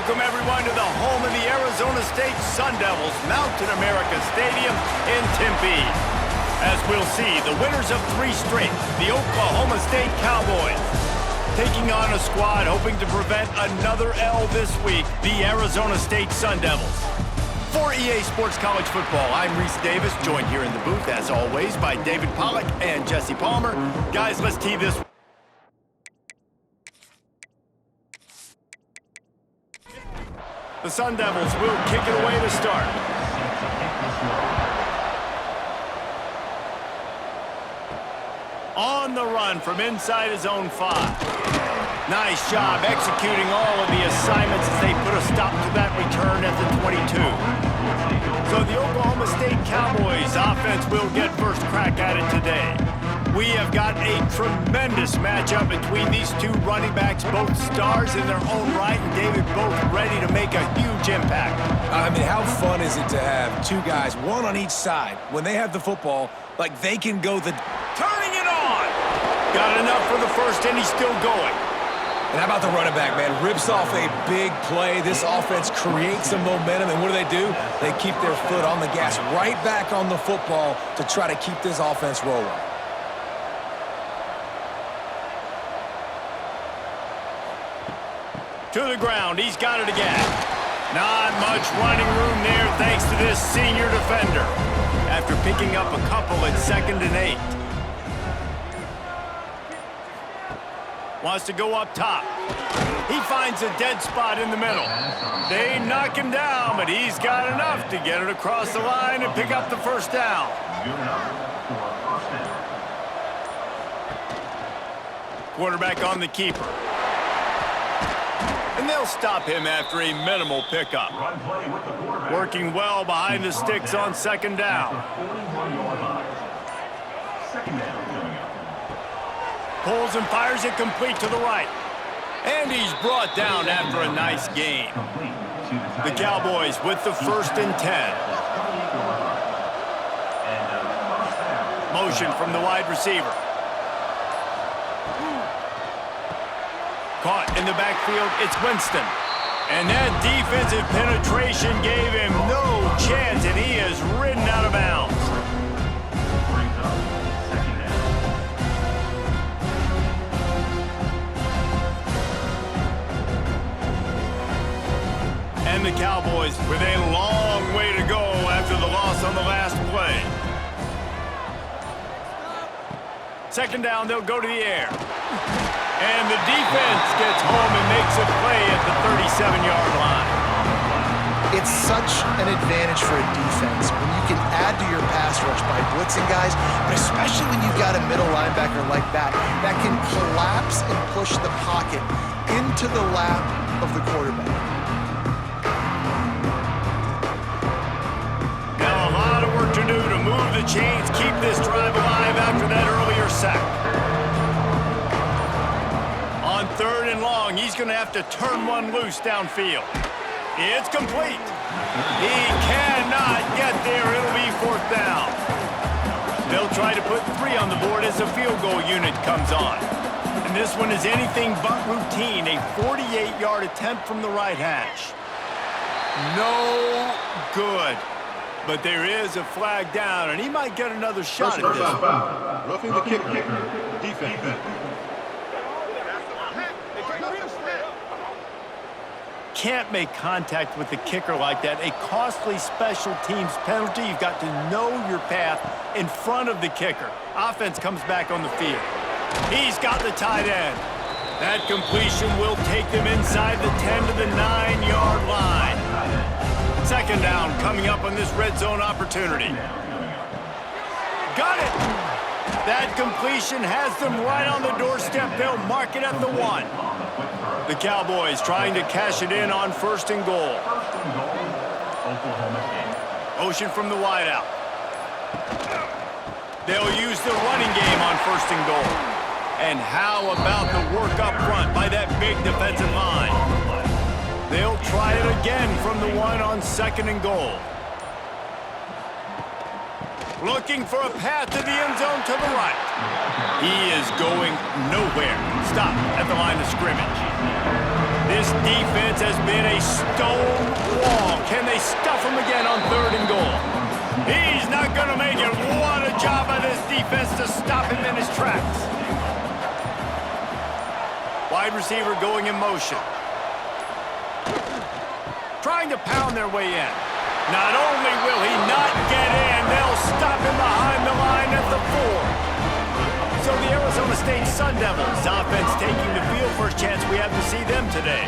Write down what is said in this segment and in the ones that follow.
Welcome, everyone, to the home of the Arizona State Sun Devils, Mountain America Stadium in Tempe. As we'll see, the winners of 3 straight, the Oklahoma State Cowboys, taking on a squad hoping to prevent another L this week, the Arizona State Sun Devils. For EA Sports College Football, I'm Reese Davis, joined here in the booth, as always, by David Pollack and Jesse Palmer. Guys, let's tee this. The Sun Devils will kick it away to start. On the run from inside his own 5. Nice job executing all of the assignments as they put a stop to that return at the 22. So the Oklahoma State Cowboys offense will get first crack at it today. We have got a tremendous matchup between these 2 running backs, both stars in their own right, and David, both ready to make a huge impact. I mean, how fun is it to have 2 guys, 1 on each side, when they have the football, like they can go the... Turning it on! Got enough for the first, and he's still going. And how about the running back, man? Rips off a big play. This offense creates some momentum, and what do? They keep their foot on the gas, right back on the football to try to keep this offense rolling. To the ground, he's got it again. Not much running room there thanks to this senior defender. After picking up a couple at 2nd and 8. Wants to go up top. He finds a dead spot in the middle. They knock him down, but he's got enough to get it across the line and pick up the first down. Quarterback on the keeper. And they'll stop him after a minimal pickup. Working well behind the sticks on 2nd down. Pulls and fires it complete to the right. And he's brought down after a nice gain. The Cowboys with the 1st and 10. Motion from the wide receiver. Caught in the backfield, it's Winston. And that defensive penetration gave him no chance, and he is ridden out of bounds. And the Cowboys with a long way to go after the loss on the last play. 2nd down, they'll go to the air. And the defense gets home and makes a play at the 37-yard line. It's such an advantage for a defense when you can add to your pass rush by blitzing guys, but especially when you've got a middle linebacker like that can collapse and push the pocket into the lap of the quarterback. Now a lot of work to do to move the chains, keep this drive alive after that earlier sack. On 3rd and long, he's going to have to turn one loose downfield. It's complete. He cannot get there. It'll be 4th down. They'll try to put 3 on the board as the field goal unit comes on. And this one is anything but routine. A 48-yard attempt from the right hash. No good. But there is a flag down, and he might get another shot at this one. Roughing the kicker. Defense. Can't make contact with the kicker like that. A costly special teams penalty. You've got to know your path in front of the kicker. Offense comes back on the field. He's got the tight end. That completion will take them inside the 10 to the 9-yard line. 2nd down coming up on this red zone opportunity. Got it. That completion has them right on the doorstep. They'll mark it at the 1. The Cowboys trying to cash it in on 1st and goal. Motion from the wideout. They'll use the running game on 1st and goal. And how about the work up front by that big defensive line? They'll try it again from the 1 on 2nd and goal. Looking for a path to the end zone to the right. He is going nowhere. Stop at the line of scrimmage. This defense has been a stone wall. Can they stuff him again on 3rd and goal? He's not going to make it. What a job by this defense to stop him in his tracks. Wide receiver going in motion. Trying to pound their way in. Not only will he not get in, they'll stop him behind the line at the 4. So the Arizona State Sun Devils offense taking the field. First chance we have to see them today.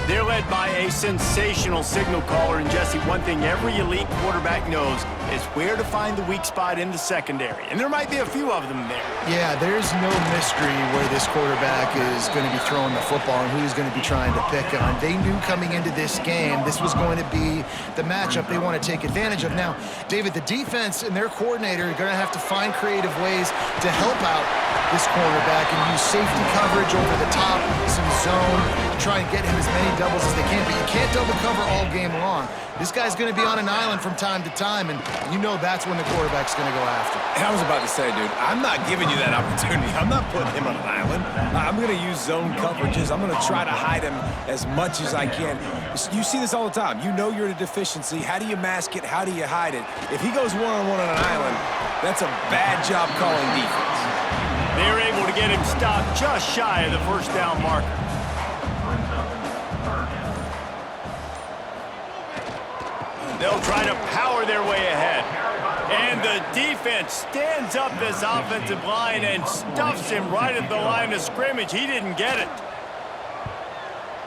They're led by a sensational signal caller, and Jesse, one thing every elite quarterback knows is where to find the weak spot in the secondary, and there might be a few of them there. Yeah, there's no mystery where this quarterback is going to be throwing the football and who he's going to be trying to pick on. They knew coming into this game this was going to be the matchup they want to take advantage of. Now, David, the defense and their coordinator are going to have to find creative ways to help out this quarterback and use safety coverage over the top, some zone, to try and get him as many doubles as they can. But you can't double cover all game long. This guy's going to be on an island from time to time, and you know that's when the quarterback's going to go after. And I was about to say, dude, I'm not giving you that opportunity. I'm not putting him on an island. I'm going to use zone coverages. I'm going to try to hide him as much as I can. You see this all the time. You know you're at a deficiency. How do you mask it? How do you hide it? If he goes one-on-one on an island, that's a bad job calling defense. They're able to get him stopped just shy of the first down marker. They'll try to power their way ahead. And the defense stands up this offensive line and stuffs him right at the line of scrimmage. He didn't get it.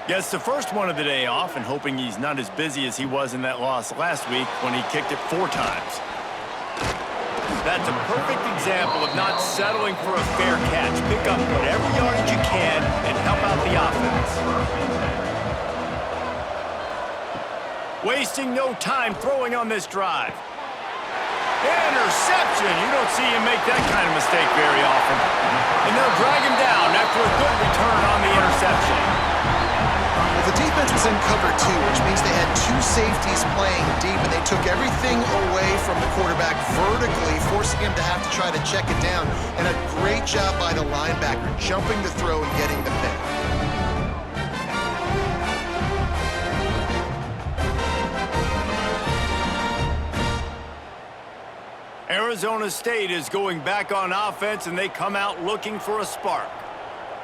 Gets the first one of the day off and hoping he's not as busy as he was in that loss last week when he kicked it 4 times. That's a perfect example of not settling for a fair catch. Pick up whatever yardage you can and help out the offense. Wasting no time throwing on this drive. Interception! You don't see him make that kind of mistake very often. And they'll drag him down after a good return on the interception. Well, the defense was in cover 2, which means they had 2 safeties playing deep, and they took everything away from the quarterback vertically, forcing him to have to try to check it down. And a great job by the linebacker, jumping the throw and getting the pick. Arizona State is going back on offense, and they come out looking for a spark.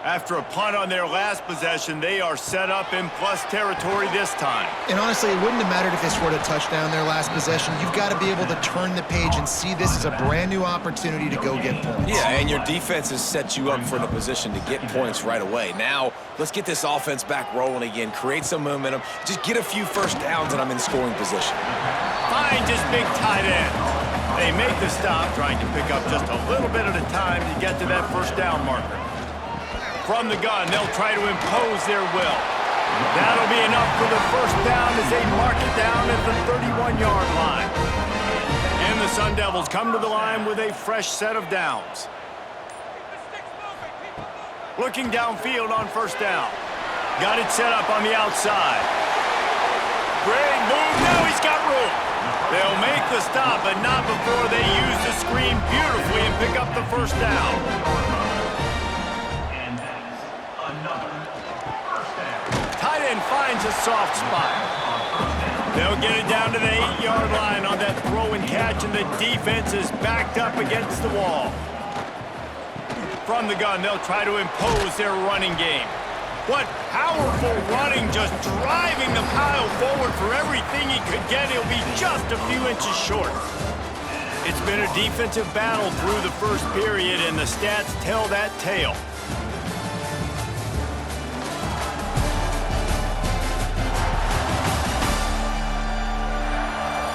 After a punt on their last possession, they are set up in plus territory this time. And honestly, it wouldn't have mattered if they scored a touchdown their last possession. You've got to be able to turn the page and see this as a brand new opportunity to go get points. Yeah, and your defense has set you up for the position to get points right away. Now, let's get this offense back rolling again, create some momentum, just get a few first downs, and I'm in scoring position. Finds his big tight end. They make the stop, trying to pick up just a little bit at a time to get to that first down marker. From the gun, they'll try to impose their will. That'll be enough for the first down as they mark it down at the 31-yard line. And the Sun Devils come to the line with a fresh set of downs. Looking downfield on first down. Got it set up on the outside. Great move. Now he's got room. They'll make the stop, but not before they use the screen beautifully and pick up the first down. And that is another first down. Tight end finds a soft spot. They'll get it down to the 8-yard line on that throw and catch, and the defense is backed up against the wall. From the gun, they'll try to impose their running game. What powerful running, just driving the pile forward for everything he could get. He'll be just a few inches short. It's been a defensive battle through the first period, and the stats tell that tale.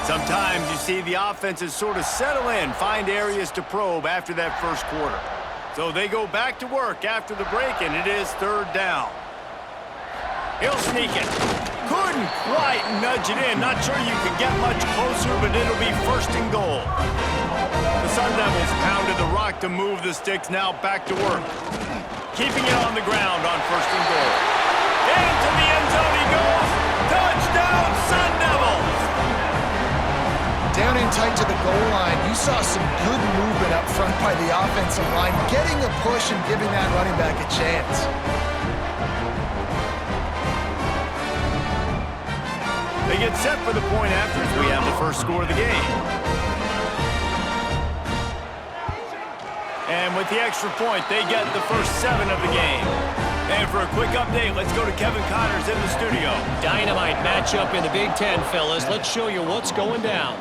Sometimes you see the offenses sort of settle in, find areas to probe after that first quarter. So they go back to work after the break, and it is third down. He'll sneak it. Couldn't quite nudge it in. Not sure you could get much closer, but it'll be first and goal. The Sun Devils pounded the rock to move the sticks, now back to work. Keeping it on the ground on first and goal. Into the end zone he goes. Touchdown, Sun Devils! Down in tight to the goal line, you saw some good movement up front by the offensive line, getting a push and giving that running back a chance. They get set for the point after as we have the first score of the game. And with the extra point, they get the first 7 of the game. And for a quick update, let's go to Kevin Connors in the studio. Dynamite matchup in the Big Ten, fellas. Let's show you what's going down.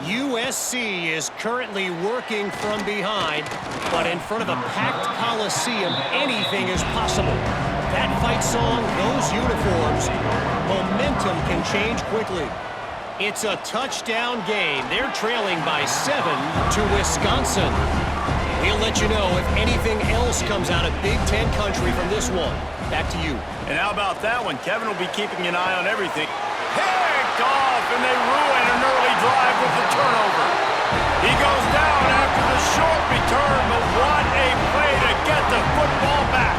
USC is currently working from behind, but in front of a packed Coliseum, anything is possible. That fight song, those uniforms, momentum can change quickly. It's a touchdown game. They're trailing by 7 to Wisconsin. We'll let you know if anything else comes out of Big Ten country from this one. Back to you. And how about that one? Kevin will be keeping an eye on everything. Picked off, and they ruin an early drive with the turnover. He goes down after the short return, but what a play to get the football back.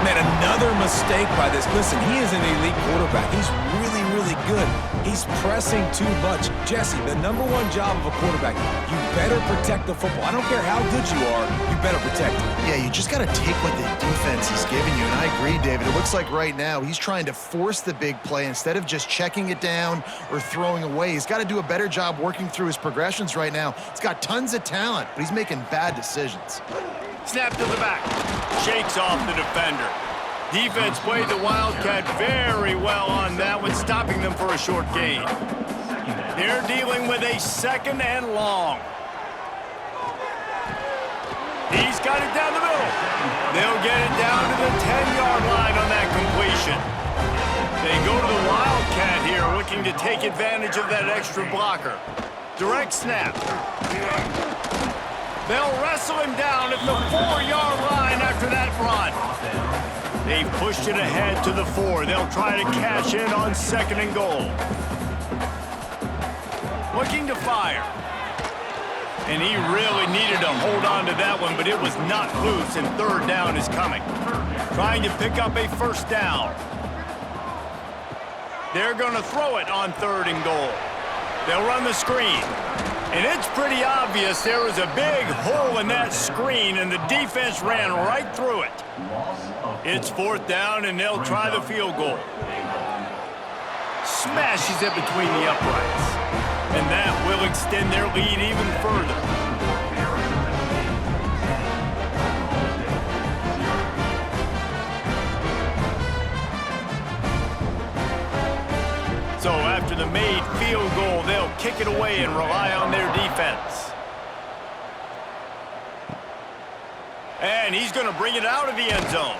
Man, another mistake by this. Listen, he is an elite quarterback. He's really, really good. He's pressing too much. Jesse, the #1 job of a quarterback, you better protect the football. I don't care how good you are, you better protect it. Yeah, you just got to take what the defense is giving you, and I agree, David. It looks like right now he's trying to force the big play instead of just checking it down or throwing away. He's got to do a better job working through his progressions right now. He's got tons of talent, but he's making bad decisions. Snap to the back. Shakes off the defender. Defense played the Wildcat very well on that one, stopping them for a short gain. They're dealing with a 2nd and long. He's got it down the middle. They'll get it down to the 10-yard line on that completion. They go to the Wildcat here, looking to take advantage of that extra blocker. Direct snap. They'll wrestle him down at the 4-yard line after that run. They've pushed it ahead to the 4. They'll try to cash in on 2nd and goal. Looking to fire. And he really needed to hold on to that one, but it was not loose, and 3rd down is coming. Trying to pick up a 1st down. They're going to throw it on 3rd and goal. They'll run the screen. And it's pretty obvious there was a big hole in that screen, and the defense ran right through it. It's 4th down, and they'll try the field goal. Smashes it between the uprights. And that will extend their lead even further. So after the made field goal, they'll kick it away and rely on their defense. And he's going to bring it out of the end zone.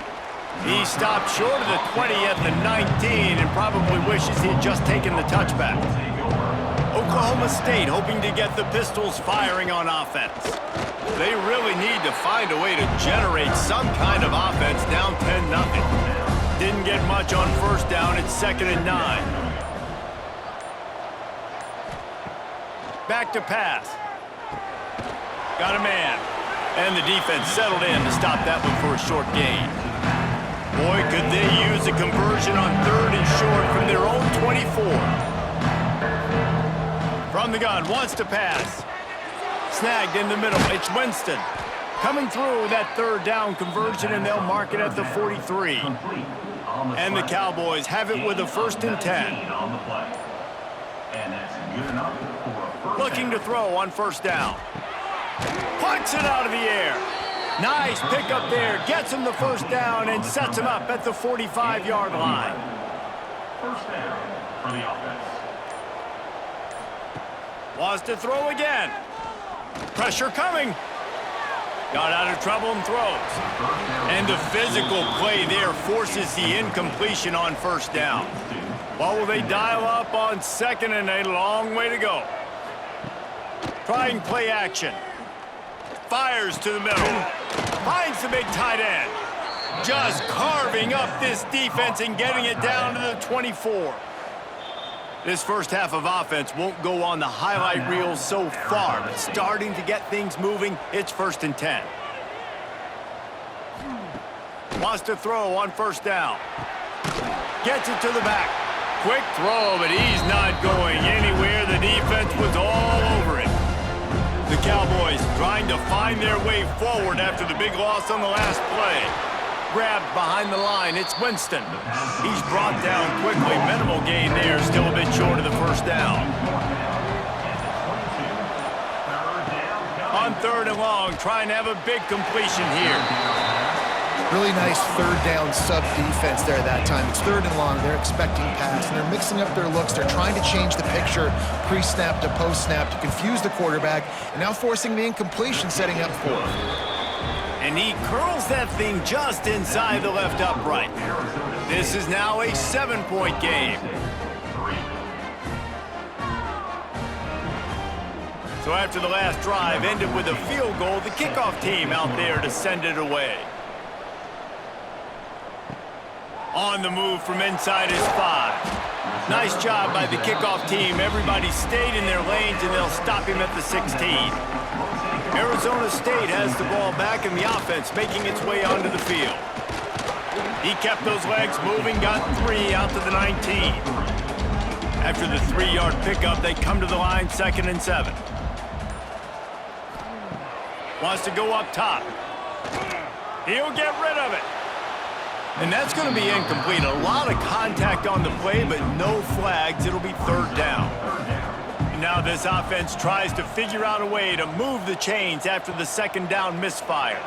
He stopped short of the 20 at the 19 and probably wishes he had just taken the touchback. Oklahoma State hoping to get the Pistols firing on offense. They really need to find a way to generate some kind of offense down 10-0. Didn't get much on 1st down. It's 2nd and 9. Back to pass. Got a man. And the defense settled in to stop that one for a short gain. Boy, could they use a conversion on 3rd and short from their own 24. From the gun, wants to pass. Snagged in the middle. It's Winston. Coming through that 3rd down conversion, and they'll mark it at the 43. And the Cowboys have it with a 1st and 10. Looking to throw on 1st down. Punts it out of the air. Nice pickup there. Gets him the 1st down and sets him up at the 45-yard line. 1st down for the offense. Wants to throw again. Pressure coming. Got out of trouble and throws. And the physical play there forces the incompletion on 1st down. What will they dial up on 2nd and a long way to go? Trying play action. Fires to the middle. Finds the big tight end. Just carving up this defense and getting it down to the 24. This first half of offense won't go on the highlight reel so far, but starting to get things moving. It's 1st and 10. Wants to throw on 1st down. Gets it to the back. Quick throw, but he's not going anywhere. The defense was all over it. The Cowboys trying to find their way forward after the big loss on the last play. grabbed behind the line. It's Winston. He's brought down quickly. Minimal gain there, still a bit short of the first down. On 3rd and long, trying to have a big completion here. Really nice 3rd down sub defense there that time. It's 3rd and long. They're expecting pass, and they're mixing up their looks. They're trying to change the picture pre-snap to post-snap to confuse the quarterback, and now forcing the incompletion, setting up 4th. And he curls that thing just inside the left upright. This is now a 7-point game. So after the last drive ended with a field goal, the kickoff team out there to send it away. On the move from inside his 5. Nice job by the kickoff team. Everybody stayed in their lanes, and they'll stop him at the 16. Arizona State has the ball back, and the offense making its way onto the field. He kept those legs moving, got 3 out to the 19. After the 3-yard pickup, they come to the line, 2nd and 7. Wants to go up top. He'll get rid of it. And that's going to be incomplete. A lot of contact on the play, but no flags. It'll be 3rd down. And now this offense tries to figure out a way to move the chains after the 2nd down misfire.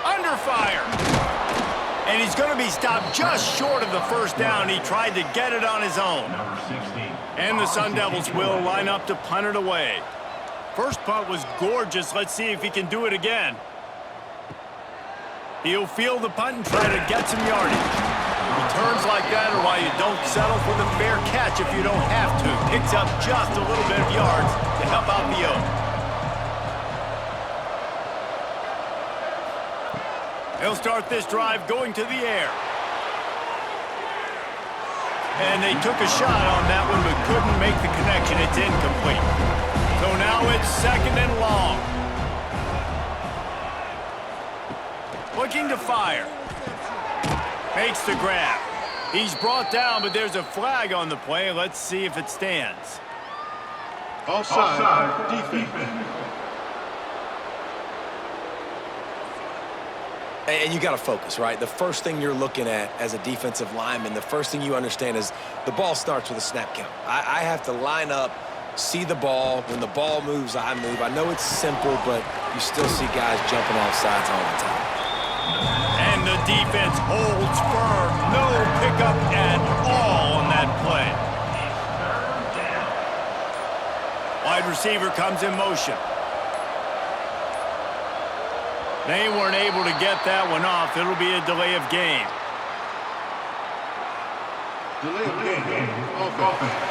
Under fire. And he's going to be stopped just short of the 1st down. He tried to get it on his own. And the Sun Devils will line up to punt it away. First punt was gorgeous. Let's see if he can do it again. He'll field the punt and try to get some yardage. Returns like that are why you don't settle for the fair catch if you don't have to. Picks up just a little bit of yards to help out the Oak. He'll start this drive going to the air. And they took a shot on that one but couldn't make the connection. It's incomplete. So now it's 2nd and long. Looking to fire. Makes the grab. He's brought down, but there's a flag on the play. Let's see if it stands. Offside, defense. And you got to focus, right? The first thing you're looking at as a defensive lineman, the first thing you understand is the ball starts with a snap count. I have to line up, see the ball. When the ball moves, I move. I know it's simple, but you still see guys jumping off sides all the time. And the defense holds firm. No pickup at all on that play. Wide receiver comes in motion. They weren't able to get that one off. It'll be a delay of game. Delay of game. Offense.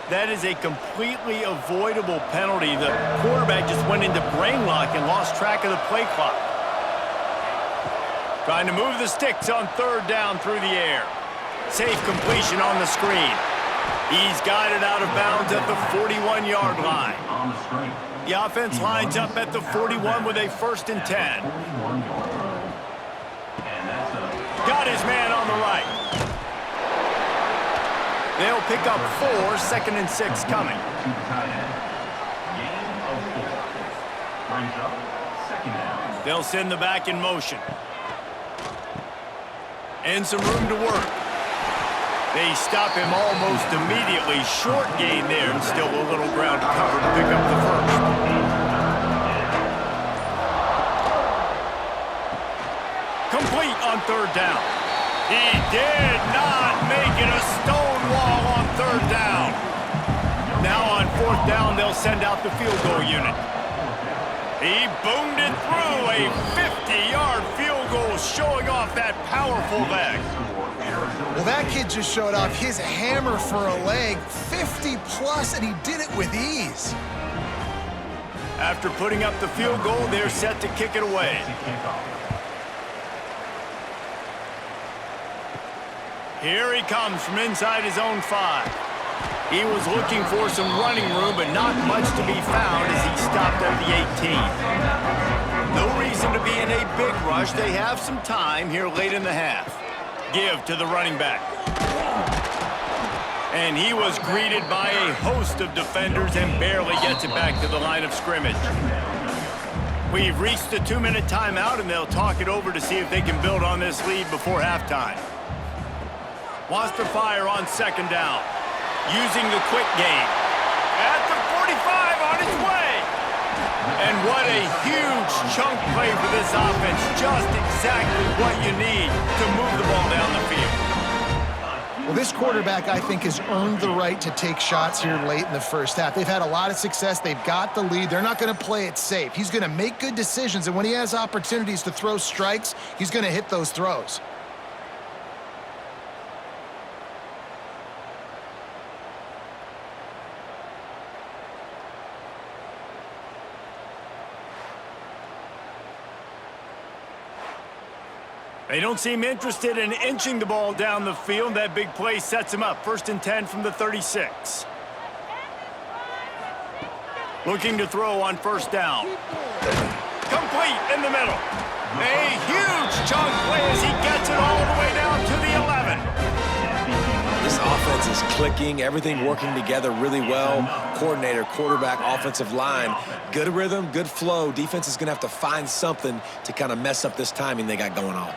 That is a completely avoidable penalty. The quarterback just went into brain lock and lost track of the play clock. Trying to move the sticks on 3rd down through the air. Safe completion on the screen. He's got it out of bounds at the 41-yard line. The offense lines up at the 41 with a 1st and 10. Got his man on the right. They'll pick up 4, 2nd and 6 coming. They'll send the back in motion. And some room to work. They stop him almost immediately. Short gain there, and still a little ground to cover to pick up the 1st. Complete on 3rd down. He did not make it a stone wall on 3rd down. Now on 4th down, they'll send out the field goal unit. He boomed it through a 50-yard field goal, showing off that powerful leg. Well, that kid just showed off his hammer for a leg, 50-plus, and he did it with ease. After putting up the field goal, they're set to kick it away. Here he comes from inside his own 5. He was looking for some running room, but not much to be found as he stopped at the 18. No reason to be in a big rush. They have some time here late in the half. Give to the running back. And he was greeted by a host of defenders and barely gets it back to the line of scrimmage. We've reached the 2-minute timeout, and they'll talk it over to see if they can build on this lead before halftime. Wants to fire on second down. Using the quick game. At the 45 on its way. And what a huge chunk play for this offense. Just exactly what you need to move the ball down the field. Well, this quarterback, I think, has earned the right to take shots here late in the first half. They've had a lot of success. They've got the lead. They're not going to play it safe. He's going to make good decisions, and when he has opportunities to throw strikes, he's going to hit those throws. They don't seem interested in inching the ball down the field. That big play sets him up. 1st and 10 from the 36. Looking to throw on first down. Complete in the middle. A huge chunk play as he gets it all the way down to the 11. This offense is clicking, everything working together really well. Coordinator, quarterback, offensive line. Good rhythm, good flow. Defense is going to have to find something to kind of mess up this timing they got going on.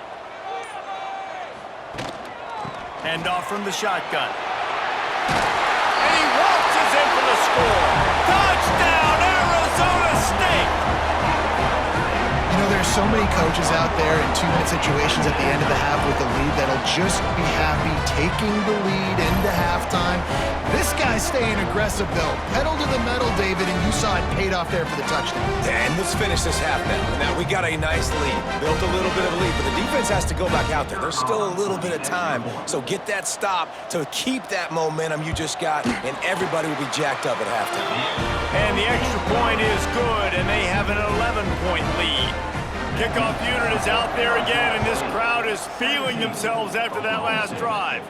Hand off from the shotgun. And he waltzes in for the score. Touchdown, Arizona State! You know, there's so many coaches out there in 2-minute situations at the end of the half with the lead that'll just be happy taking the lead into halftime. This guy's staying aggressive, though. Pedal to the metal, David, and you saw it paid off there for the touchdown. And let's finish this half now. Now, we got a nice lead. Built a little bit of a lead, but the defense has to go back out there. There's still a little bit of time. So get that stop to keep that momentum you just got, and everybody will be jacked up at halftime. And the extra point is good, and they have an 11-point lead. Kickoff unit is out there again, and this crowd is feeling themselves after that last drive.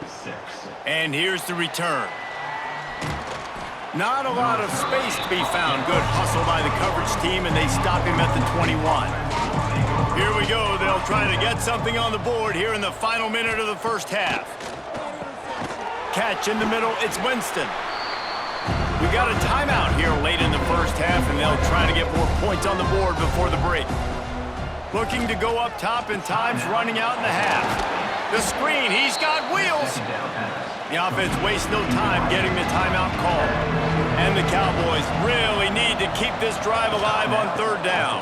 And here's the return. Not a lot of space to be found. Good hustle by the coverage team, and they stop him at the 21. Here we go. They'll try to get something on the board here in the final minute of the first half. Catch in the middle. It's Winston. We got a timeout here late in the first half, and they'll try to get more points on the board before the break. Looking to go up top, and time's running out in the half. The screen, he's got wheels. The offense wastes no time getting the timeout call. And the Cowboys really need to keep this drive alive on third down.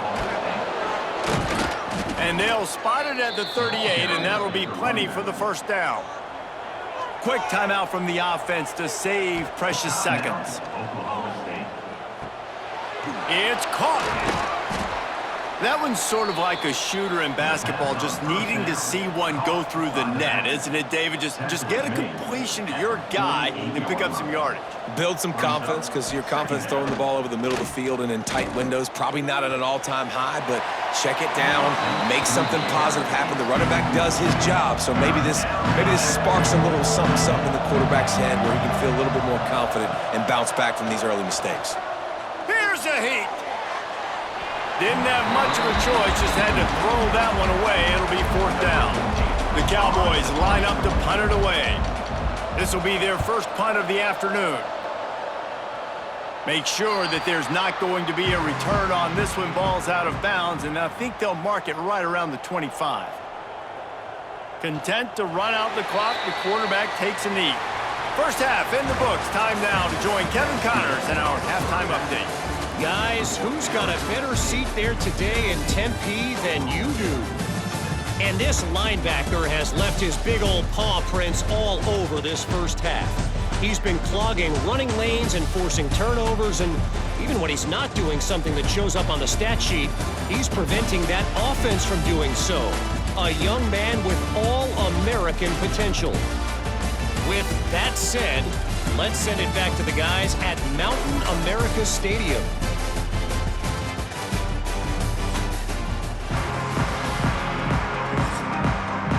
And they'll spot it at the 38, and that'll be plenty for the first down. Quick timeout from the offense to save precious seconds. It's caught. That one's sort of like a shooter in basketball, just needing to see one go through the net, isn't it, David? Just get a completion to your guy and pick up some yardage. Build some confidence, because your confidence throwing the ball over the middle of the field and in tight windows, probably not at an all-time high, but check it down, make something positive happen. The running back does his job, so maybe this sparks a little something in the quarterback's head where he can feel a little bit more confident and bounce back from these early mistakes. Here's a heat. Didn't have much of a choice, just had to throw that one away. It'll be fourth down. The Cowboys line up to punt it away. This will be their first punt of the afternoon. Make sure that there's not going to be a return on this one. Ball's out of bounds, and I think they'll mark it right around the 25. Content to run out the clock, the quarterback takes a knee. First half in the books. Time now to join Kevin Connors in our halftime update. Guys, who's got a better seat there today in Tempe than you do? And this linebacker has left his big old paw prints all over this first half. He's been clogging running lanes and forcing turnovers, and even when he's not doing something that shows up on the stat sheet, he's preventing that offense from doing so. A young man with all-American potential. With that said, let's send it back to the guys at Mountain America Stadium.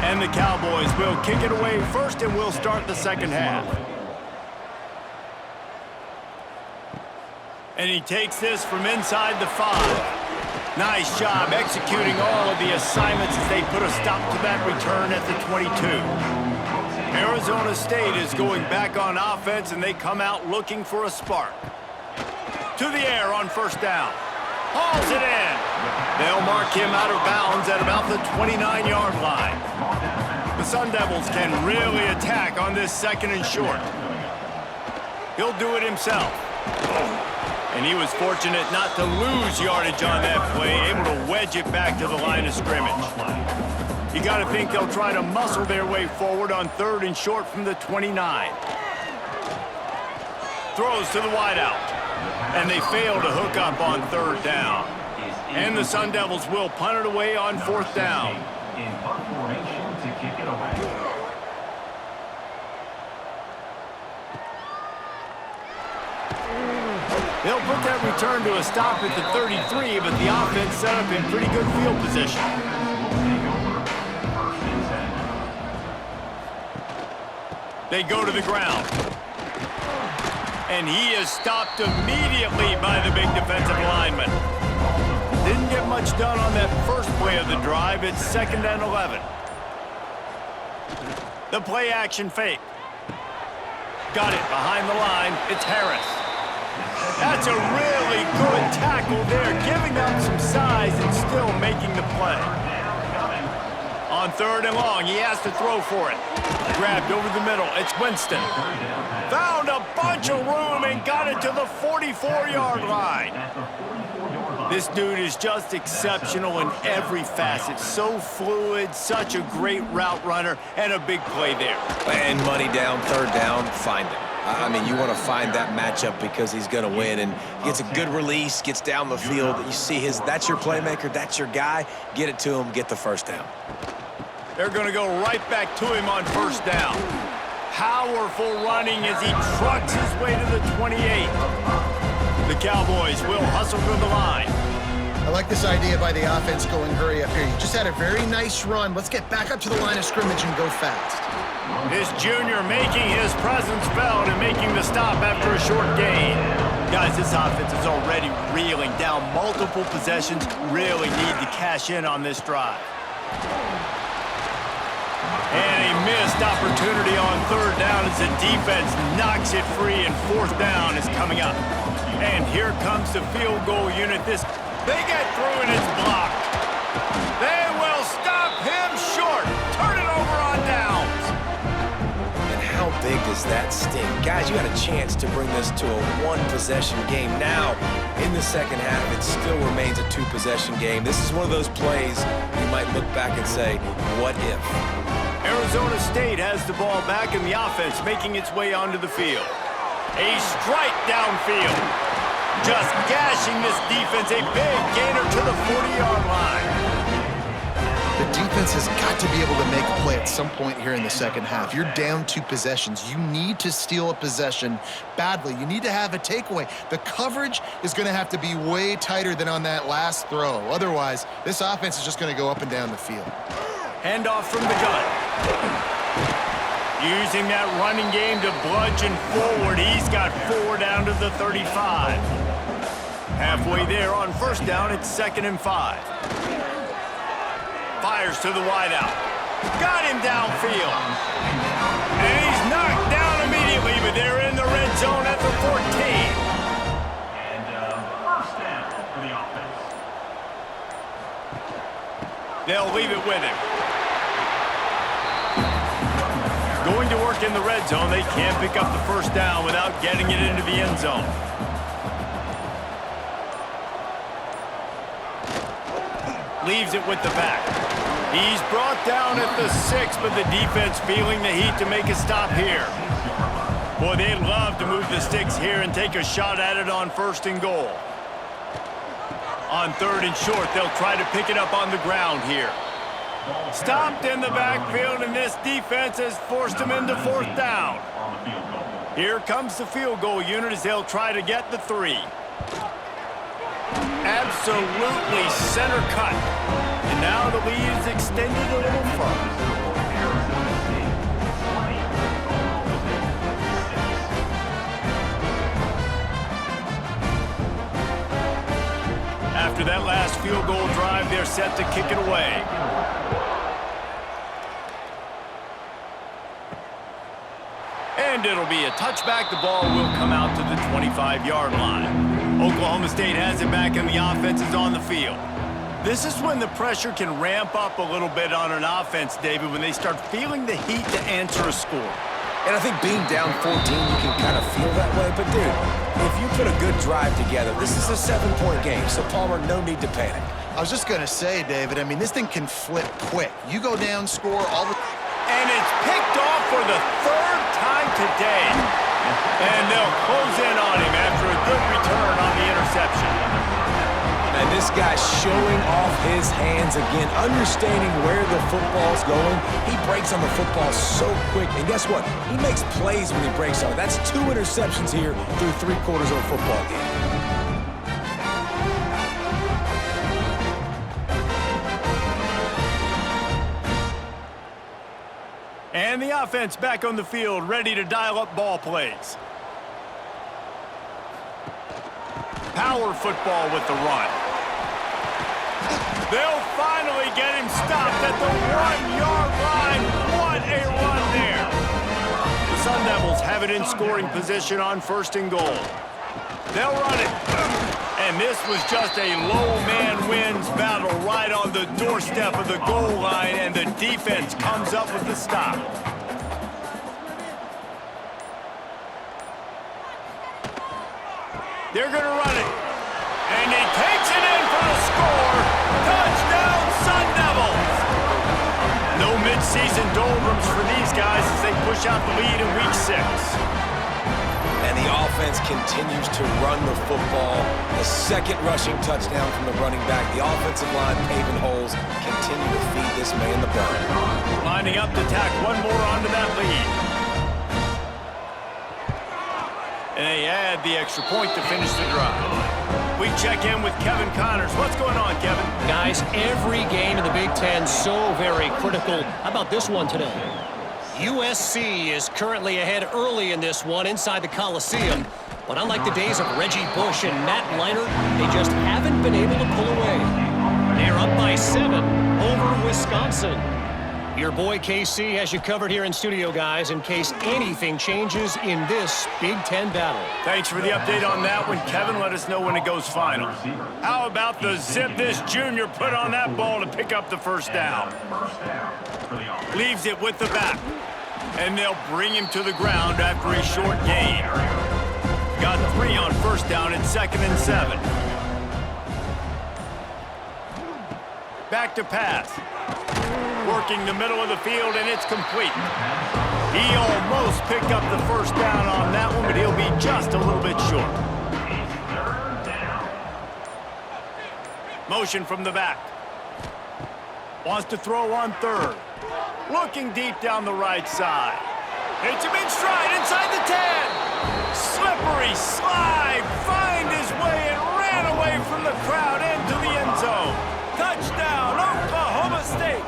And the Cowboys will kick it away first, and we'll start the second half. And he takes this from inside the 5. Nice job executing all of the assignments as they put a stop to that return at the 22. Arizona State is going back on offense, and they come out looking for a spark. To the air on first down. Hauls it in. They'll mark him out of bounds at about the 29-yard line. The Sun Devils can really attack on this 2nd and short. He'll do it himself. And he was fortunate not to lose yardage on that play, able to wedge it back to the line of scrimmage. You got to think they'll try to muscle their way forward on 3rd and short from the 29. Throws to the wideout. And they fail to hook up on 3rd down. And the Sun Devils will punt it away on 4th down. In punt formation to kick it away. They'll put that return to a stop at the 33, but the offense set up in pretty good field position. They go to the ground. And he is stopped immediately by the big defensive lineman. Didn't get much done on that first play of the drive. It's 2nd and 11. The play action fake. Got it behind the line. It's Harris. That's a really good tackle there, giving up some size and still making the play. On 3rd and long, he has to throw for it. Grabbed over the middle. It's Winston. Found a bunch of room and got it to the 44-yard line. This dude is just exceptional in every facet. So fluid, such a great route runner, and a big play there. And money down, 3rd down, find him. I mean, you want to find that matchup because he's going to win, and gets a good release, gets down the field. You see that's your playmaker, that's your guy. Get it to him, get the 1st down. They're going to go right back to him on 1st down. Powerful running as he trucks his way to the 28. The Cowboys will hustle to the line. I like this idea by the offense going hurry up here. You just had a very nice run. Let's get back up to the line of scrimmage and go fast. This junior making his presence felt and making the stop after a short gain. Guys, this offense is already reeling down multiple possessions. Really need to cash in on this drive. And a missed opportunity on 3rd down as the defense knocks it free, and 4th down is coming up. And here comes the field goal unit. They get through and it's blocked. They will stop him short. Turn it over on downs. And how big does that sting? Guys, you had a chance to bring this to a 1-possession game. Now, in the 2nd half, it still remains a 2-possession game. This is one of those plays you might look back and say, what if? Arizona State has the ball back in the offense, making its way onto the field. A strike downfield. Just gashing this defense, a big gainer to the 40-yard line. The defense has got to be able to make a play at some point here in the 2nd half. You're down 2 possessions. You need to steal a possession badly. You need to have a takeaway. The coverage is going to have to be way tighter than on that last throw. Otherwise, this offense is just going to go up and down the field. Handoff from the gun. Using that running game to bludgeon forward. He's got 4 down to the 35. Halfway there on 1st down, it's 2nd and 5. Fires to the wideout. Got him downfield. And he's knocked down immediately, but they're in the red zone at the 14. And 1st down for the offense. They'll leave it with him. Going to work in the red zone, they can't pick up the 1st down without getting it into the end zone. Leaves it with the back. He's brought down at the 6, but the defense feeling the heat to make a stop here. Boy, they'd love to move the sticks here and take a shot at it on 1st and goal. On 3rd and short, they'll try to pick it up on the ground here. Stopped in the backfield, and this defense has forced him into 4th down. Here comes the field goal unit as they'll try to get the 3. Absolutely center cut. And now the lead is extended a little further. After that last field goal drive, they're set to kick it away. And it'll be a touchback. The ball will come out to the 20. 25-yard line. Oklahoma State has it back and the offense is on the field. This is when the pressure can ramp up a little bit on an offense, David, when they start feeling the heat to answer a score. And I think being down 14, you can kind of feel that way. But, dude, if you put a good drive together, this is a 7-point game. So, Palmer, no need to panic. I was just going to say, David, I mean, this thing can flip quick. You go down, score, all the... And it's picked off for the third time today. And they'll close in on him after a good return on the interception. And this guy's showing off his hands again, understanding where the football's going. He breaks on the football so quick. And guess what? He makes plays when he breaks on it. That's 2 interceptions here through 3/4 of a football game. And the offense back on the field, ready to dial up ball plays. Power football with the run. They'll finally get him stopped at the 1-yard line. What a run there. The Sun Devils have it in scoring position on 1st and goal. They'll run it. And this was just a low man wins battle right on the doorstep of the goal line, and the defense comes up with the stop. They're going to run it. And he takes it in for the score. Touchdown, Sun Devils. No midseason doldrums for these guys as they push out the lead in Week 6. And the offense continues to run the football. The second rushing touchdown from the running back. The offensive line paving holes continue to feed this man the ball. Lining up to tack one more onto that lead. And they add the extra point to finish the drive. We check in with Kevin Connors. What's going on, Kevin? Guys, every game in the Big Ten so very critical. How about this one today? USC is currently ahead early in this one inside the Coliseum. But unlike the days of Reggie Bush and Matt Leinart, they just haven't been able to pull away. They're up by 7 over Wisconsin. Your boy KC has you covered here in studio, guys, in case anything changes in this Big Ten battle. Thanks for the update on that one, Kevin. Let us know when it goes final. How about the zip this junior put on that ball to pick up the first down? Leaves it with the back. And they'll bring him to the ground after a short gain. Got 3 on first down and 2nd and 7. Back to pass. Working the middle of the field, and it's complete. He almost picked up the first down on that one, but he'll be just a little bit short. Motion from the back. Wants to throw on 3rd. Looking deep down the right side. Hits him in stride inside the 10. Slippery slide. Find his way and ran away from the crowd into the end zone. Touchdown, Oklahoma State.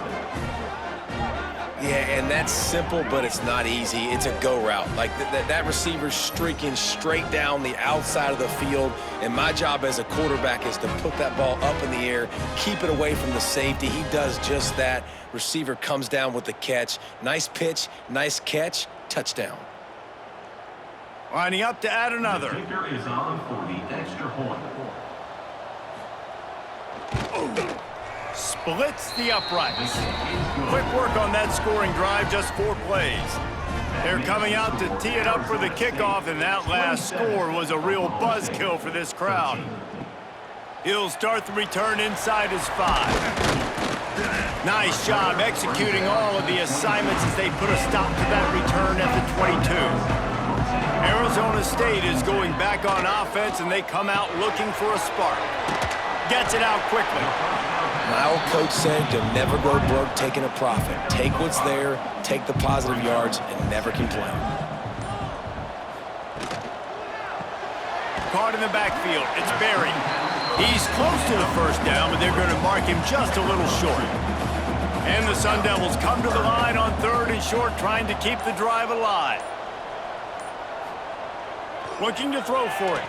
Yeah, and that's simple, but it's not easy. It's a go route. Like that receiver's streaking straight down the outside of the field, and my job as a quarterback is to put that ball up in the air, keep it away from the safety. He does just that. Receiver comes down with the catch. Nice pitch, nice catch, touchdown. Lining up to add another. Kicker is on for the extra point. Splits the uprights. Quick work on that scoring drive, just 4 plays. They're coming out to tee it up for the kickoff, and that last score was a real buzzkill for this crowd. He'll start the return inside his 5. Nice job executing all of the assignments as they put a stop to that return at the 22. Arizona State is going back on offense, and they come out looking for a spark. Gets it out quickly. My old coach said you'll never go broke taking a profit. Take what's there, take the positive yards, and never complain. Caught in the backfield. It's Berry. He's close to the first down, but they're going to mark him just a little short. And the Sun Devils come to the line on 3rd and short, trying to keep the drive alive. Looking to throw for it.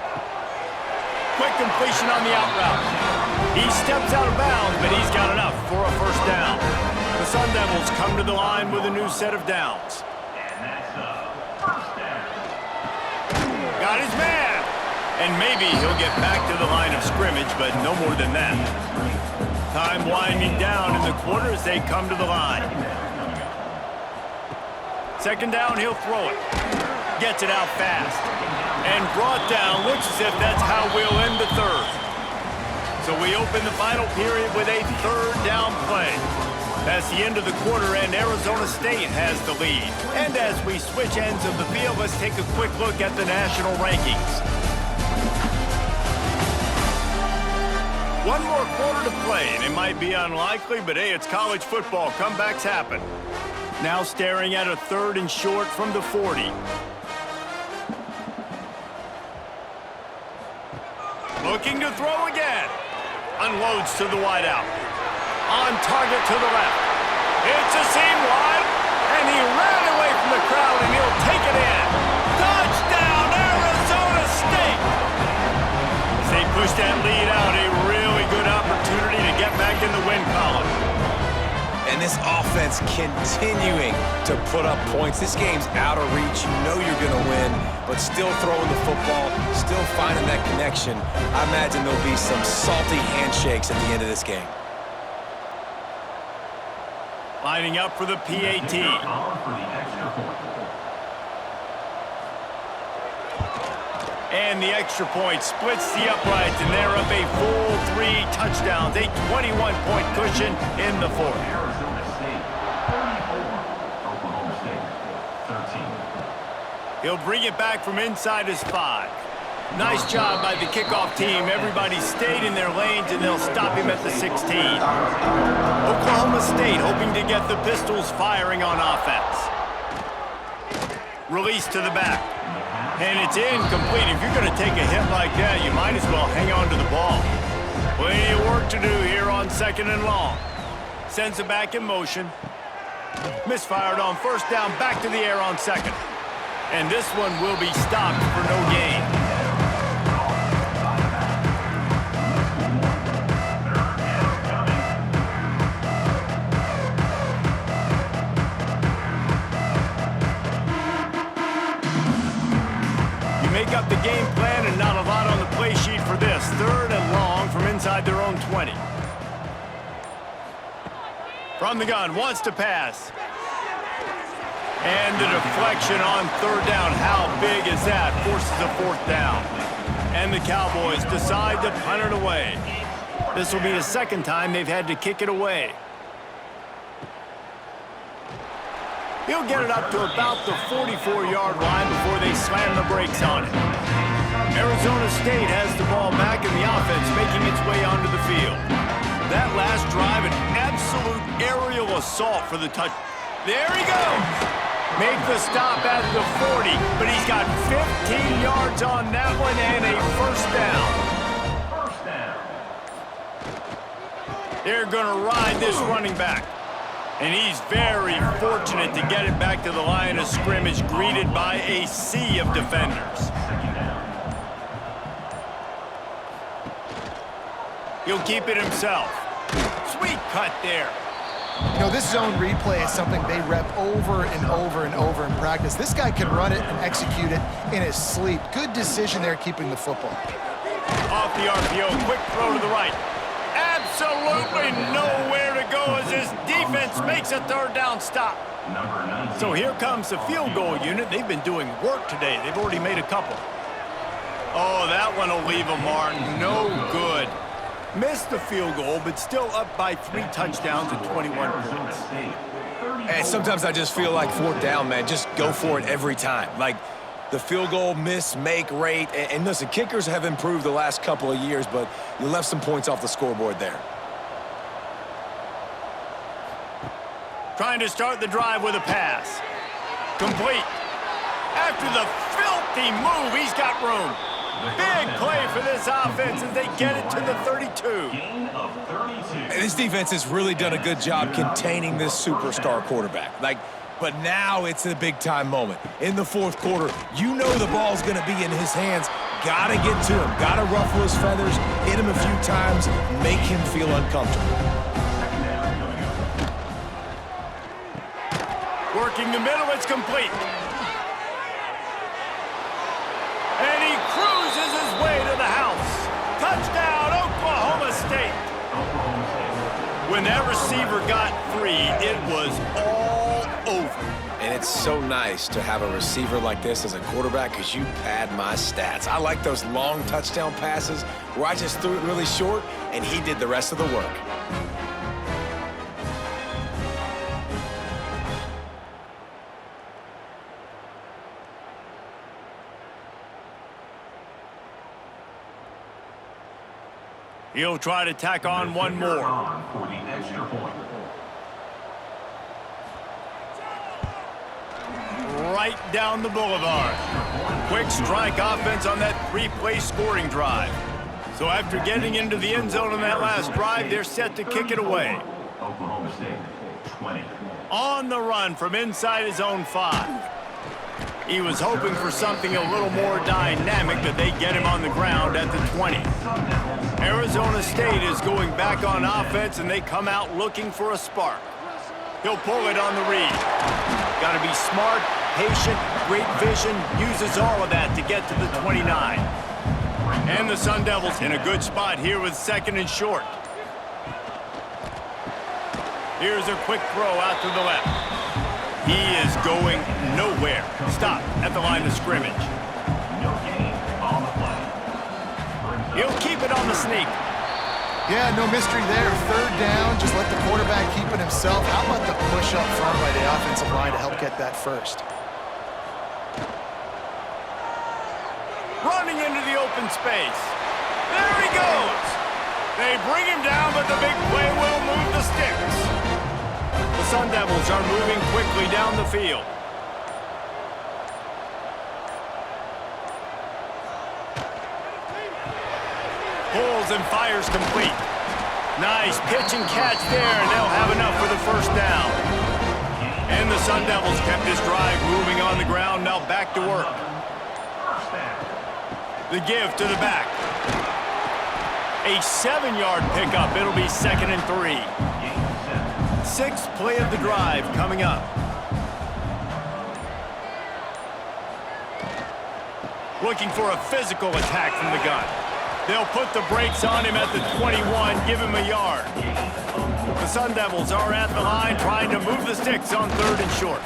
Quick completion on the out route. He steps out of bounds, but he's got enough for a first down. The Sun Devils come to the line with a new set of downs. And that's a first down. Got his man. And maybe he'll get back to the line of scrimmage, but no more than that. Time winding down in the quarter as they come to the line. Second down, he'll throw it. Gets it out fast. And brought down. Looks as if that's how we'll end the third. So we open the final period with a third down play. That's the end of the quarter, and Arizona State has the lead. And as we switch ends of the field, let's take a quick look at the national rankings. One more quarter to play, and it might be unlikely, but hey, it's college football. Comebacks happen. Now staring at a third and short from the 40. Looking to throw again. Unloads to the wideout. On target to the left. It's a seam wide, and he ran away from the crowd, and he'll take it in. Touchdown, Arizona State! As they push that lead out, a really good opportunity to get back in the win column. And this offense continuing to put up points. This game's out of reach. You know you're going to win, but still throwing the football, still finding that connection. I imagine there'll be some salty handshakes at the end of this game. Lining up for the PAT. And the extra point splits the uprights, and they're up a full 3 touchdowns, a 21-point cushion in the fourth. Arizona State 34, Oklahoma State 13. He'll bring it back from inside his 5. Nice job by the kickoff team. Everybody stayed in their lanes, and they'll stop him at the 16. Oklahoma State hoping to get the Pistols firing on offense. Release to the back. And it's incomplete. If you're going to take a hit like that, you might as well hang on to the ball. Plenty of work to do here on second and long. Sends it back in motion. Misfired on first down, back to the air on second. And this one will be stopped for no gain. Make up the game plan, and not a lot on the play sheet for this. Third and long from inside their own 20. From the gun, wants to pass. And the deflection on third down. How big is that? Forces a fourth down. And the Cowboys decide to punt it away. This will be the second time they've had to kick it away. He'll get it up to about the 44-yard line before they slam the brakes on it. Arizona State has the ball back, and the offense making its way onto the field. That last drive, an absolute aerial assault for the touch. There he goes! Make the stop at the 40, but he's got 15 yards on that one and a first down. They're going to ride this running back. And he's very fortunate to get it back to the line of scrimmage, greeted by a sea of defenders. He'll keep it himself. Sweet cut there. You know, this zone replay is something they rep over and over and over in practice. This guy can run it and execute it in his sleep. Good decision there keeping the football. Off the RPO, quick throw to the right. Absolutely nowhere to go as this defense makes a third down stop. So here comes the field goal unit. They've been doing work today. They've already made a couple. Oh, that one will leave a mark. No good. Missed the field goal, but still up by 3 touchdowns and 21 points. And sometimes I just feel like fourth down, man. Just go for it every time. Like the field goal miss, make rate. And listen, kickers have improved the last couple of years, but you left some points off the scoreboard there. Trying to start the drive with a pass. Complete. After the filthy move, he's got room. Big play for this offense as they get it to the 32. This defense has really done a good job containing this superstar quarterback. But now it's a big-time moment. In the fourth quarter, you know the ball's going to be in his hands. Got to get to him. Got to ruffle his feathers, hit him a few times, make him feel uncomfortable. Working the middle, it's complete. And he cruises his way receiver got 3, it was all over. And it's so nice to have a receiver like this as a quarterback because you pad my stats. I like those long touchdown passes where I just threw it really short and he did the rest of the work. He'll try to tack on one more. For the extra point. Right down the boulevard. Quick strike offense on that 3-play scoring drive. So after getting into the end zone on that last drive, they're set to kick it away. Oklahoma State, 20. On the run from inside his own 5. He was hoping for something a little more dynamic, but they get him on the ground at the 20. Arizona State is going back on offense, and they come out looking for a spark. He'll pull it on the read. Got to be smart, patient, great vision, uses all of that to get to the 29. And the Sun Devils in a good spot here with 2nd and short. Here's a quick throw out to the left. He is going nowhere. Stop at the line of scrimmage. No gain on the play. He'll keep it on the sneak. Yeah, no mystery there. 3rd down, just let the quarterback keep it himself. How about the push up front by the offensive line to help get that first? Running into the open space. There he goes. They bring him down, but the big play will move the sticks. The Sun Devils are moving quickly down the field. Pulls and fires complete. Nice pitch and catch there, and they'll have enough for the 1st down. And the Sun Devils kept this drive moving on the ground, now back to work. The give to the back. A 7-yard pickup. It'll be 2nd and 3. 6th play of the drive coming up. Looking for a physical attack from the gun. They'll put the brakes on him at the 21, give him a yard. The Sun Devils are at the line trying to move the sticks on 3rd and short.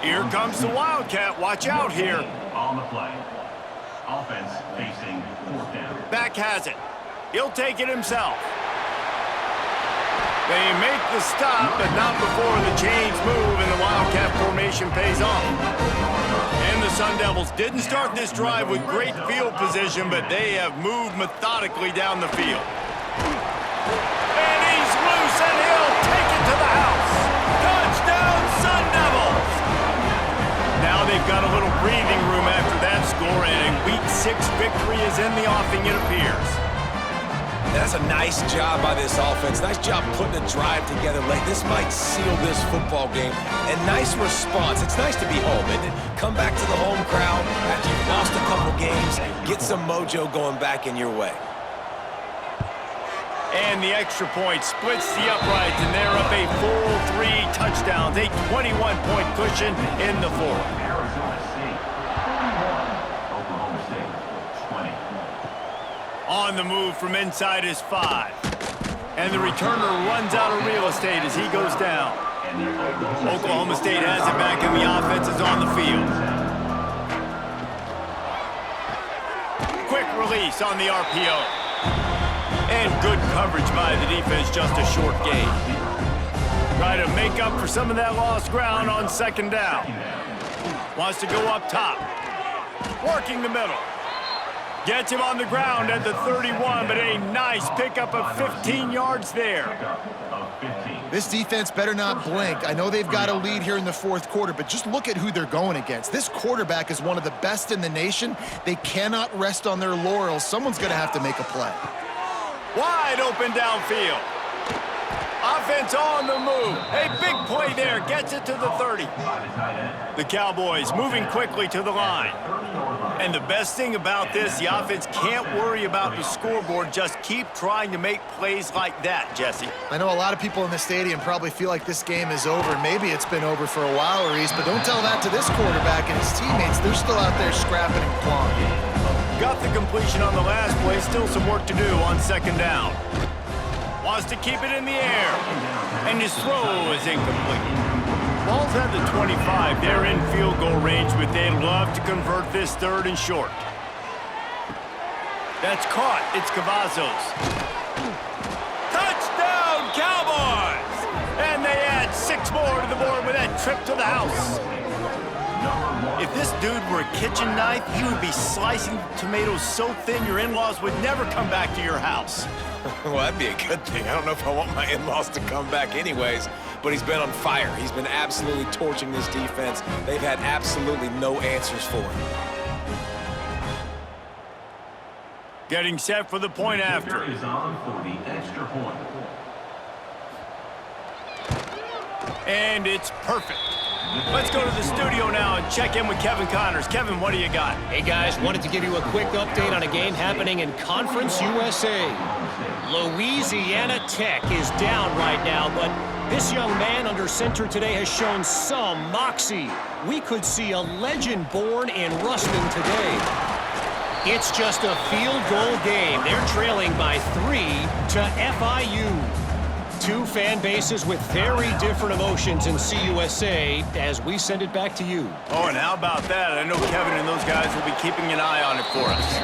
Here comes the Wildcat. Watch out here. On the play. Offense facing 4th down. Back has it. He'll take it himself. They make the stop, but not before the chains move and the Wildcat formation pays off. And the Sun Devils didn't start this drive with great field position, but they have moved methodically down the field. And he's loose, and he'll take it to the house. Touchdown, Sun Devils! Now they've got a little breathing room after that score, and a Week 6 victory is in the offing, it appears. That's a nice job by this offense. Nice job putting a drive together late. This might seal this football game. And nice response. It's nice to be home, isn't it? Come back to the home crowd after you've lost a couple games. Get some mojo going back in your way. And the extra point splits the uprights, and they're up a full 3 touchdowns. A 21-point cushion in the 4th. Arizona State, 41. Oklahoma State, 20. On the move from inside his 5. And the returner runs out of real estate as he goes down. Oklahoma State has it back, and the offense is on the field. Quick release on the RPO. And good coverage by the defense, just a short gain. Try to make up for some of that lost ground on 2nd down. Wants to go up top. Working the middle. Gets him on the ground at the 31, but a nice pickup of 15 yards there. This defense better not blink. I know they've got a lead here in the 4th quarter, but just look at who they're going against. This quarterback is one of the best in the nation. They cannot rest on their laurels. Someone's going to have to make a play. Wide open downfield. Offense on the move. A big play there. Gets it to the 30. The Cowboys moving quickly to the line. And the best thing about this, the offense can't worry about the scoreboard. Just keep trying to make plays like that, Jesse. I know a lot of people in the stadium probably feel like this game is over. Maybe it's been over for a while, Reese, but don't tell that to this quarterback and his teammates. They're still out there scrapping and clawing. Got the completion on the last play. Still some work to do on 2nd down. Wants to keep it in the air. And his throw is incomplete. Ball's at the 25. They're in field goal range, but they'd love to convert this 3rd and short. That's caught. It's Cavazos. Touchdown, Cowboys! And they add 6 more to the board with that trip to the house. If this dude were a kitchen knife, he would be slicing tomatoes so thin your in-laws would never come back to your house. Well, that'd be a good thing. I don't know if I want my in-laws to come back anyways, but he's been on fire. He's been absolutely torching this defense. They've had absolutely no answers for him. Getting set for the point after. Kicker is on for the extra point. And it's perfect. Let's go to the studio now and check in with Kevin Connors. Kevin, what do you got? Hey, guys, wanted to give you a quick update on a game happening in Conference USA. Louisiana Tech is down right now, but this young man under center today has shown some moxie. We could see a legend born in Ruston today. It's just a field goal game. They're trailing by 3 to FIU. 2 fan bases with very different emotions in CUSA as we send it back to you. Oh, and how about that? I know Kevin and those guys will be keeping an eye on it for us.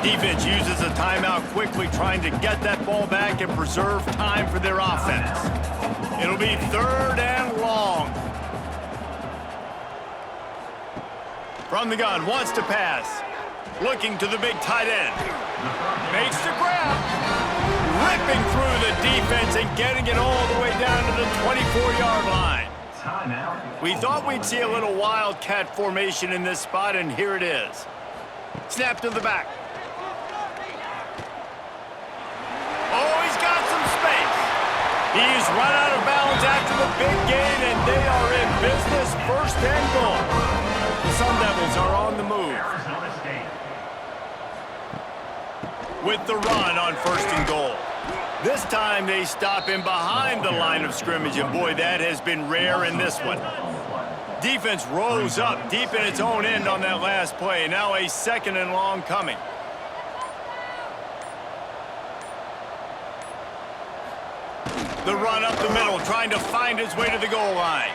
Defense uses a timeout quickly, trying to get that ball back and preserve time for their offense. It'll be 3rd and long. From the gun, wants to pass. Looking to the big tight end. Makes the grab. Ripping through the defense and getting it all the way down to the 24-yard line. We thought we'd see a little wildcat formation in this spot, and here it is. Snap to the back. Oh, he's got some space. He's run out of bounds after the big gain, and they are in business, 1st and goal. The Sun Devils are on the move. With the run on 1st and goal. This time they stop him behind the line of scrimmage, and boy, that has been rare in this one. Defense rose up deep in its own end on that last play. Now a 2nd and long coming. The run up the middle, trying to find his way to the goal line.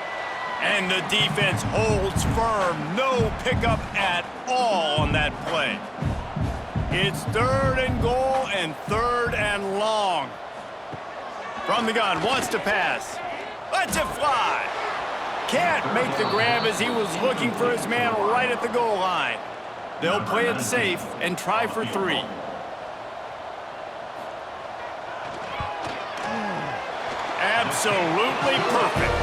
And the defense holds firm. No pickup at all on that play. It's 3rd and goal and 3rd and long. From the gun, wants to pass. Lets it fly. Can't make the grab as he was looking for his man right at the goal line. They'll play it safe and try for 3. Absolutely perfect.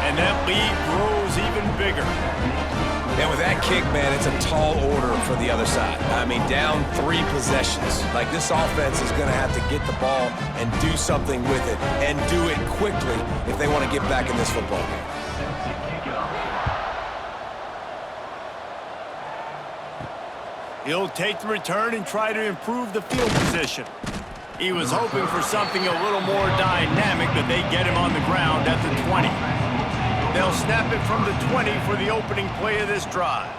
And that lead grows even bigger. And with that kick, man, it's a tall order for the other side. I mean, down 3 possessions. Like, this offense is going to have to get the ball and do something with it, and do it quickly if they want to get back in this football game. He'll take the return and try to improve the field position. He was hoping for something a little more dynamic, but they get him on the ground at the 20. They'll snap it from the 20 for the opening play of this drive.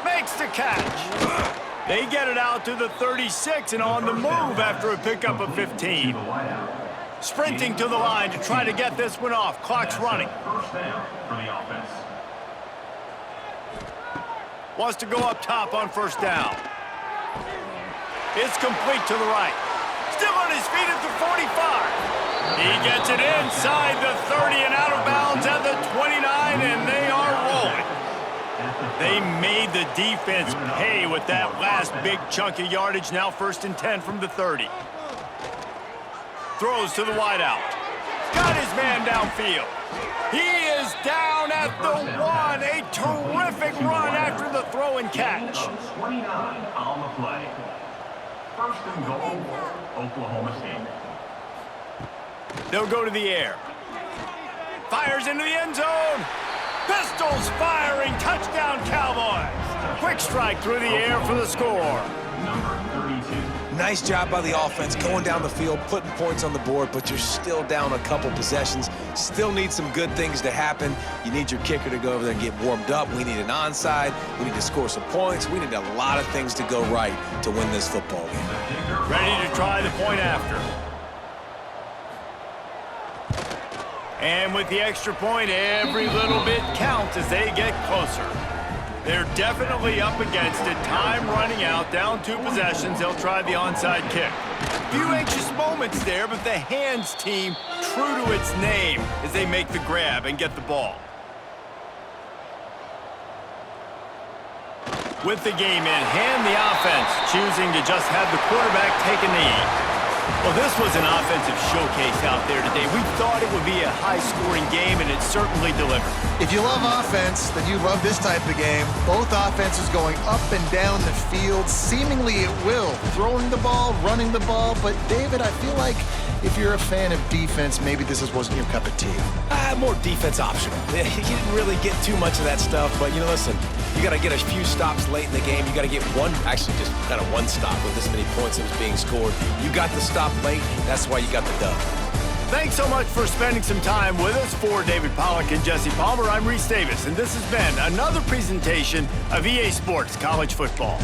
Makes the catch. They get it out to the 36 and on the move after a pickup of 15. Sprinting to the line to try to get this one off. Clock's running. 1st down for the offense. Wants to go up top on 1st down. It's complete to the right. Still on his feet at the 45. He gets it inside the 30 and out of bounds at the 29, and they are rolling. They made the defense pay with that last big chunk of yardage. Now 1st and 10 from the 30. Throws to the wideout. Got his man downfield. He is down at the 1. A terrific run after the throw and catch. 29 on the play. 1st and goal, Oklahoma State. They'll go to the air. Fires into the end zone. Pistols firing. Touchdown, Cowboys. Quick strike through the air for the score. Number 32. Nice job by the offense going down the field, putting points on the board, but you're still down a couple possessions. Still need some good things to happen. You need your kicker to go over there and get warmed up. We need an onside. We need to score some points. We need a lot of things to go right to win this football game. The kicker Ready to try the point after. And with the extra point, every little bit counts as they get closer. They're definitely up against it. Time running out, down 2 possessions. They'll try the onside kick. Few anxious moments there, but the hands team, true to its name, as they make the grab and get the ball. With the game in hand, the offense choosing to just have the quarterback take a knee. Well, this was an offensive showcase out there today. We thought it would be a high-scoring game, and it certainly delivered. If you love offense, then you love this type of game. Both offenses going up and down the field, seemingly at will. Throwing the ball, running the ball. But, David, I feel like if you're a fan of defense, maybe this wasn't your cup of tea. More defense optional. You didn't really get too much of that stuff, but, you know, listen, you got to get a few stops late in the game. You got to get one, actually just kind of one stop with this many points that was being scored. You got the stop late. That's why you got the dub. Thanks so much for spending some time with us. For David Pollack and Jesse Palmer, I'm Reese Davis, and this has been another presentation of EA Sports College Football.